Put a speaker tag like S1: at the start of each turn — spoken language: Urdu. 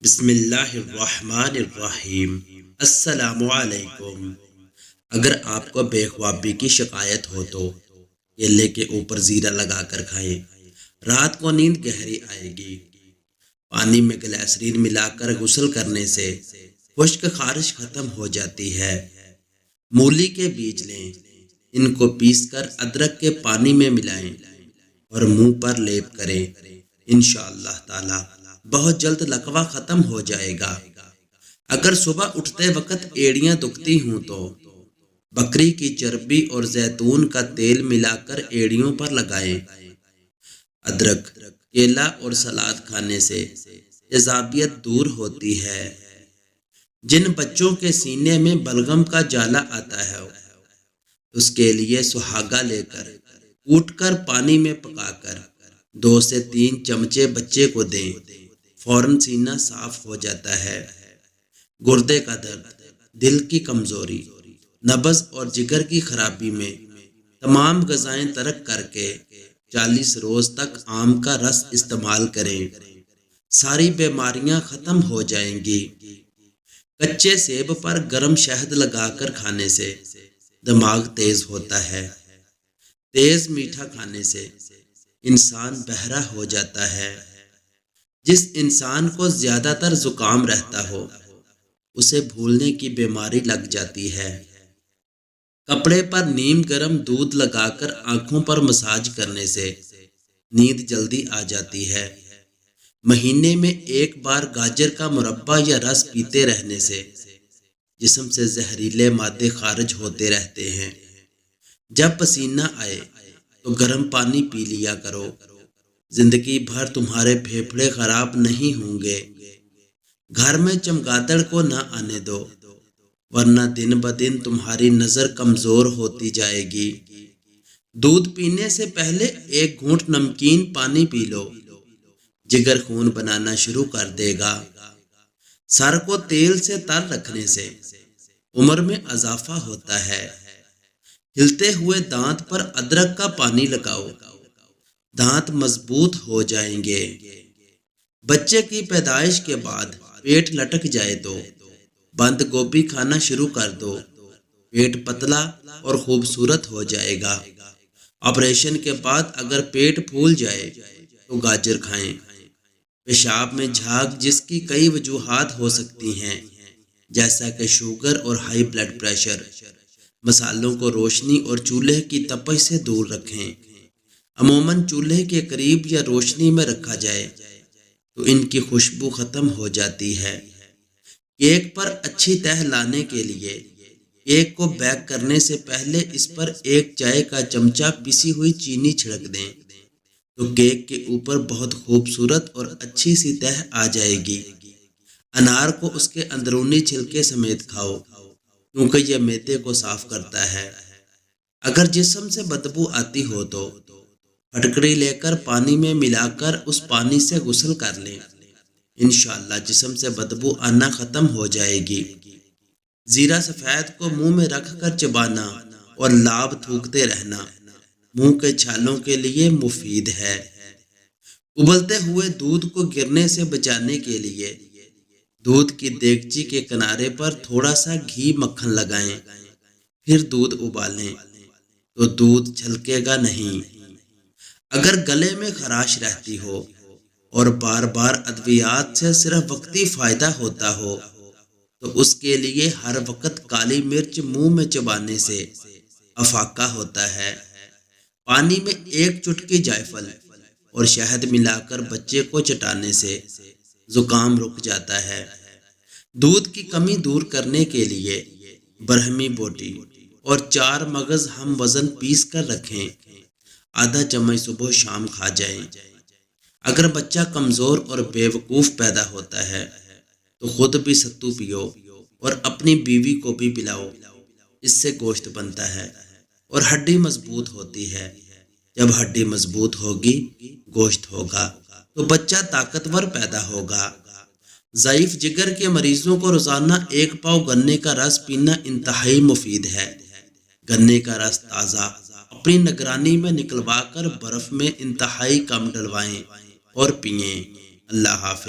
S1: بسم اللہ الرحمن الرحیم۔ السلام علیکم۔ اگر آپ کو بے خوابی کی شکایت ہو تو کیلے کے اوپر زیرہ لگا کر کھائیں، رات کو نیند گہری آئے گی۔ پانی میں گلیسرین ملا کر غسل کرنے سے خشک خارش ختم ہو جاتی ہے۔ مولی کے بیج لیں، ان کو پیس کر ادرک کے پانی میں ملائیں اور منہ پر لیپ کریں۔ انشاءاللہ تعالی بہت جلد لقوہ ختم ہو جائے گا۔ اگر صبح اٹھتے وقت ایڑیاں دکھتی ہوں تو بکری کی چربی اور زیتون کا تیل ملا کر ایڑیوں پر لگائیں۔ ادرک، کیلا اور سلاد کھانے سے تیزابیت دور ہوتی ہے۔ جن بچوں کے سینے میں بلغم کا جالا آتا ہے اس کے لیے سہاگا لے کر کوٹ کر پانی میں پکا کر 2 سے 3 چمچے بچے کو دیں، فوراً سینہ صاف ہو جاتا ہے۔ گردے کا درد، دل کی کمزوری، نبض اور جگر کی خرابی میں تمام غذائیں ترک کر کے 40 روز تک آم کا رس استعمال کریں، ساری بیماریاں ختم ہو جائیں گی۔ کچے سیب پر گرم شہد لگا کر کھانے سے دماغ تیز ہوتا ہے۔ تیز میٹھا کھانے سے انسان بہرا ہو جاتا ہے۔ جس انسان کو زیادہ تر زکام رہتا ہو اسے بھولنے کی بیماری لگ جاتی ہے۔ کپڑے پر نیم گرم دودھ لگا کر آنکھوں پر مساج کرنے سے نیند جلدی آ جاتی ہے۔ مہینے میں 1 بار گاجر کا مربع یا رس پیتے رہنے سے جسم سے زہریلے مادے خارج ہوتے رہتے ہیں۔ جب پسینہ آئے تو گرم پانی پی لیا کرو، زندگی بھر تمہارے پھیپھڑے خراب نہیں ہوں گے۔ گھر میں چمگادڑ کو نہ آنے دو ورنہ دن بدن تمہاری نظر کمزور ہوتی جائے گی۔ دودھ پینے سے پہلے 1 گھونٹ نمکین پانی پی لو، جگر خون بنانا شروع کر دے گا۔ سر کو تیل سے تر رکھنے سے عمر میں اضافہ ہوتا ہے۔ ہلتے ہوئے دانت پر ادرک کا پانی لگاؤ، دانت مضبوط ہو جائیں گے۔ بچے کی پیدائش کے بعد پیٹ لٹک جائے تو بند گوبھی کھانا شروع کر دو، پیٹ پتلا اور خوبصورت ہو جائے گا۔ آپریشن کے بعد اگر پیٹ پھول جائے تو گاجر کھائیں۔ پیشاب میں جھاگ جس کی کئی وجوہات ہو سکتی ہیں جیسا کہ شوگر اور ہائی بلڈ پریشر۔ مسالوں کو روشنی اور چولہے کی تپش سے دور رکھیں۔ عموماً چولہے کے قریب یا روشنی میں رکھا جائے تو ان کی خوشبو ختم ہو جاتی ہے۔ کیک پر اچھی تہ لانے کے لیے کیک کو بیک کرنے سے پہلے اس پر 1 چائے کا چمچہ پسی ہوئی چینی چھڑک دیں تو کیک کے اوپر بہت خوبصورت اور اچھی سی تہ آ جائے گی۔ انار کو اس کے اندرونی چھلکے سمیت کھاؤ کیونکہ یہ معدے کو صاف کرتا ہے۔ اگر جسم سے بدبو آتی ہو تو پھٹکڑی لے کر پانی میں ملا کر اس پانی سے غسل کر لیں، انشاءاللہ جسم سے بدبو آنا ختم ہو جائے گی۔ زیرہ سفید کو منہ میں رکھ کر چبانا اور لاب تھوکتے رہنا منہ کے چھالوں کے لیے مفید ہے۔ ابلتے ہوئے دودھ کو گرنے سے بچانے کے لیے دودھ کی دیگچی کے کنارے پر تھوڑا سا گھی مکھن لگائیں، پھر دودھ ابالیں تو دودھ چھلکے گا نہیں۔ اگر گلے میں خراش رہتی ہو اور بار بار ادویات سے صرف وقتی فائدہ ہوتا ہو تو اس کے لیے ہر وقت کالی مرچ منہ میں چبانے سے افاقہ ہوتا ہے۔ پانی میں 1 چٹکی جائفل اور شہد ملا کر بچے کو چٹانے سے زکام رک جاتا ہے۔ دودھ کی کمی دور کرنے کے لیے برہمی بوٹی اور 4 مغز ہم وزن پیس کر رکھیں، آدھا چمچ صبح شام کھا جائیں۔ اگر بچہ کمزور اور بے وقوف پیدا ہوتا ہے تو خود بھی ستو پیو اور اپنی بیوی کو بھی پلاؤ، اس سے گوشت بنتا ہے اور ہڈی مضبوط ہوتی ہے۔ جب ہڈی مضبوط ہوگی گوشت ہوگا تو بچہ طاقتور پیدا ہوگا۔ ضعیف جگر کے مریضوں کو روزانہ 1 پاؤ گنے کا رس پینا انتہائی مفید ہے۔ گنے کا رس تازہ اپنی نگرانی میں نکلوا کر برف میں انتہائی کم ڈلوائیں اور پئیں۔ اللہ حافظ۔